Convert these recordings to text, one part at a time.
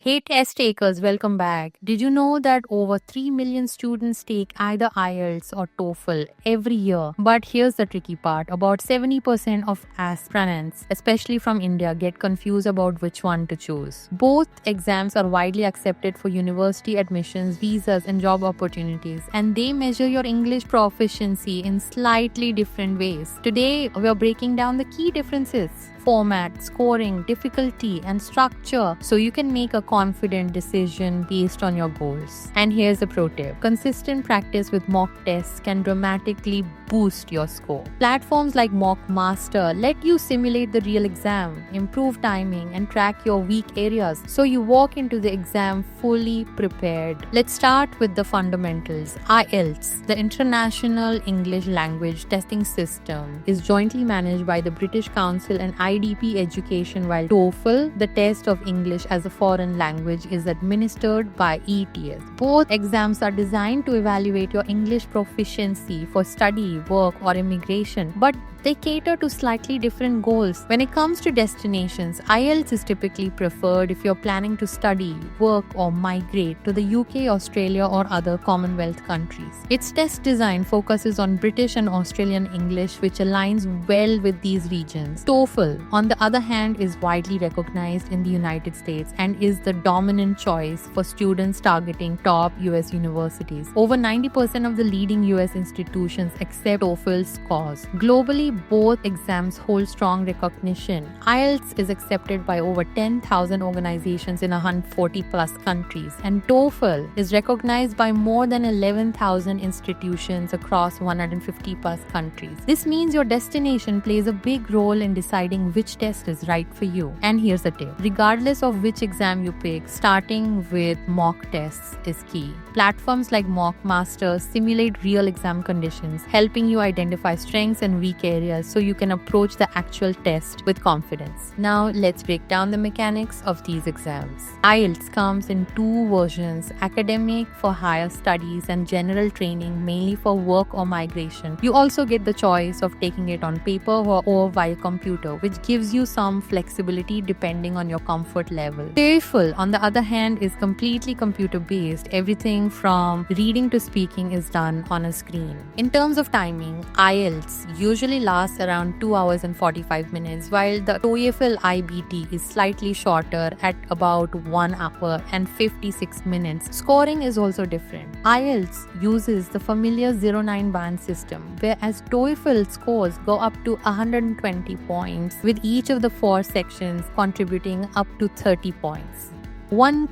Hey test takers, welcome back. Did you know that over 3 million students take either IELTS or TOEFL every year? But here's the tricky part. About 70% of aspirants, especially from India, get confused about which one to choose. Both exams are widely accepted for university admissions, visas, and job opportunities, and they measure your English proficiency in slightly different ways. Today, we're breaking down the key differences: format, scoring, difficulty, and structure so you can make a confident decision based on your goals. And here's a pro tip: consistent practice with mock tests can dramatically boost your score. Platforms like Mock Master let you simulate the real exam, improve timing, and track your weak areas so you walk into the exam fully prepared. Let's start with the fundamentals. IELTS, the International English Language Testing System, is jointly managed by the British Council and IDP Education, while TOEFL, the test of English as a foreign language, is administered by ETS. Both exams are designed to evaluate your English proficiency for study, work, or immigration, but they cater to slightly different goals. When it comes to destinations, IELTS is typically preferred if you're planning to study, work, or migrate to the UK, Australia, or other Commonwealth countries. Its test design focuses on British and Australian English, which aligns well with these regions. TOEFL, on the other hand, is widely recognized in the United States and is the dominant choice for students targeting top US universities. Over 90% of the leading US institutions accept TOEFL scores. Globally, both exams hold strong recognition. IELTS is accepted by over 10,000 organizations in 140 plus countries, and TOEFL is recognized by more than 11,000 institutions across 150 plus countries. This means your destination plays a big role in deciding which test is right for you. And here's a tip: regardless of which exam you pick, starting with mock tests is key. Platforms like Mock Master simulate real exam conditions, helping you identify strengths and weak areas so you can approach the actual test with confidence. Now let's break down the mechanics of these exams. IELTS comes in two versions: academic for higher studies and general training mainly for work or migration. You also get the choice of taking it on paper or via computer, which gives you some flexibility depending on your comfort level. TOEFL, on the other hand, is completely computer based. Everything from reading to speaking is done on a screen. In terms of timing, IELTS usually lasts around 2 hours and 45 minutes, while the TOEFL IBT is slightly shorter at about 1 hour and 56 minutes. Scoring is also different. IELTS uses the familiar 0-9 band system, whereas TOEFL scores go up to 120 points, with each of the 4 sections contributing up to 30 points. One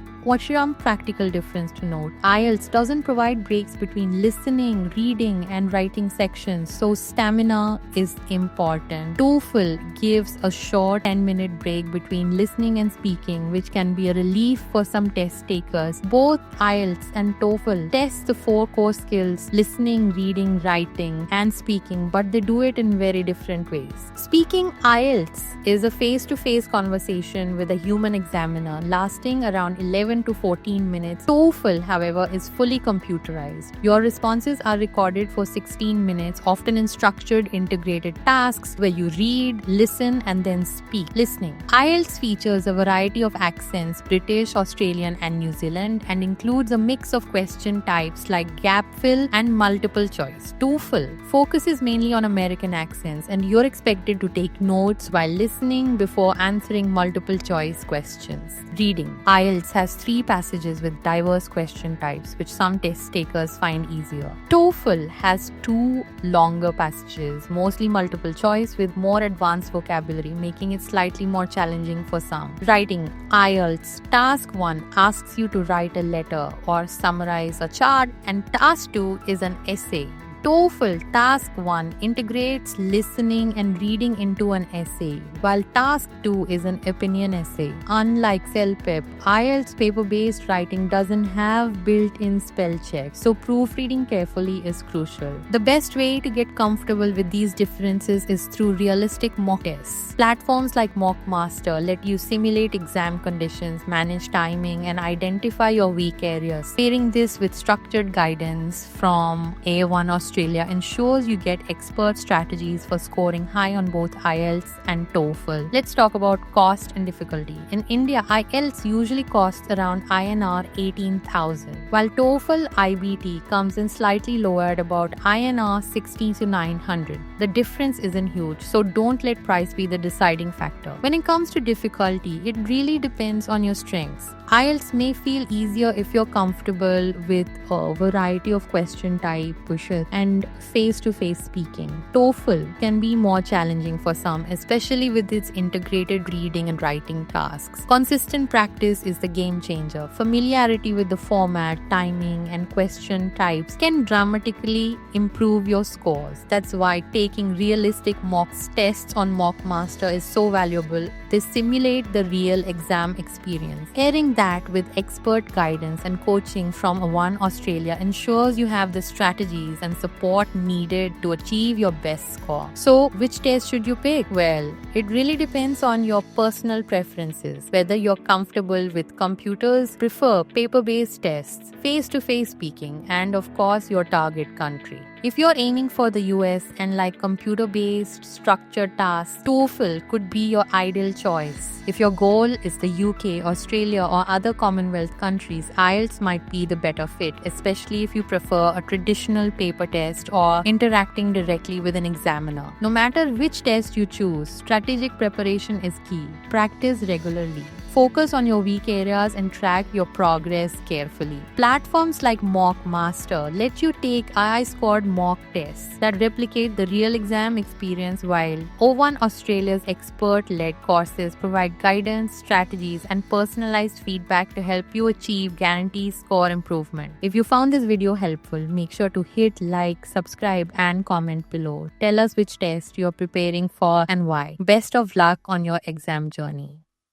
practical difference to note: IELTS doesn't provide breaks between listening, reading, and writing sections, so stamina is important. TOEFL gives a short 10-minute break between listening and speaking, which can be a relief for some test takers. Both IELTS and TOEFL test the 4 core skills: listening, reading, writing, and speaking, but they do it in very different ways. Speaking IELTS is a face-to-face conversation with a human examiner lasting around 11 to 14 minutes. TOEFL, however, is fully computerized. Your responses are recorded for 16 minutes, often in structured integrated tasks where you read, listen, and then speak. Listening. IELTS features a variety of accents: British, Australian, and New Zealand, and includes a mix of question types like gap fill and multiple choice. TOEFL focuses mainly on American accents, and you're expected to take notes while listening before answering multiple choice questions. Reading. IELTS has 3 passages with diverse question types, which some test takers find easier. TOEFL has 2 longer passages, mostly multiple choice with more advanced vocabulary, making it slightly more challenging for some. Writing. IELTS Task 1 asks you to write a letter or summarize a chart, and Task 2 is an essay. TOEFL Task 1 integrates listening and reading into an essay, while Task 2 is an opinion essay. Unlike CELPEP, IELTS paper-based writing doesn't have built-in spell checks, so proofreading carefully is crucial. The best way to get comfortable with these differences is through realistic mock tests. Platforms like Mock Master let you simulate exam conditions, manage timing, and identify your weak areas. Pairing this with structured guidance from A1 Australia Australia ensures you get expert strategies for scoring high on both IELTS and TOEFL. Let's talk about cost and difficulty. In India, IELTS usually costs around INR 18,000, while TOEFL IBT comes in slightly lower at about INR 60 to 900. The difference isn't huge, so don't let price be the deciding factor. When it comes to difficulty, it really depends on your strengths. IELTS may feel easier if you're comfortable with a variety of question type pushes and face-to-face speaking. TOEFL can be more challenging for some, especially with its integrated reading and writing tasks. Consistent practice is the game changer. Familiarity with the format, timing, and question types can dramatically improve your scores. That's why taking realistic mock tests on Mockmaster is so valuable. They simulate the real exam experience. Pairing that with expert guidance and coaching from One Australia ensures you have the strategies and support needed to achieve your best score. So, which test should you pick? Well, it really depends on your personal preferences. Whether you're comfortable with computers, prefer paper-based tests, face-to-face speaking, and of course your target country. If you're aiming for the US and like computer-based structured tasks, TOEFL could be your ideal choice. If your goal is the UK, Australia, or other Commonwealth countries, IELTS might be the better fit, especially if you prefer a traditional paper test or interacting directly with an examiner. No matter which test you choose, strategic preparation is key. Practice regularly. Focus on your weak areas and track your progress carefully. Platforms like Mockmaster let you take AI-scored mock tests that replicate the real exam experience, while O1 Australia's expert-led courses provide guidance, strategies, and personalized feedback to help you achieve guaranteed score improvement. If you found this video helpful, make sure to hit like, subscribe, and comment below. Tell us which test you're preparing for and why. Best of luck on your exam journey.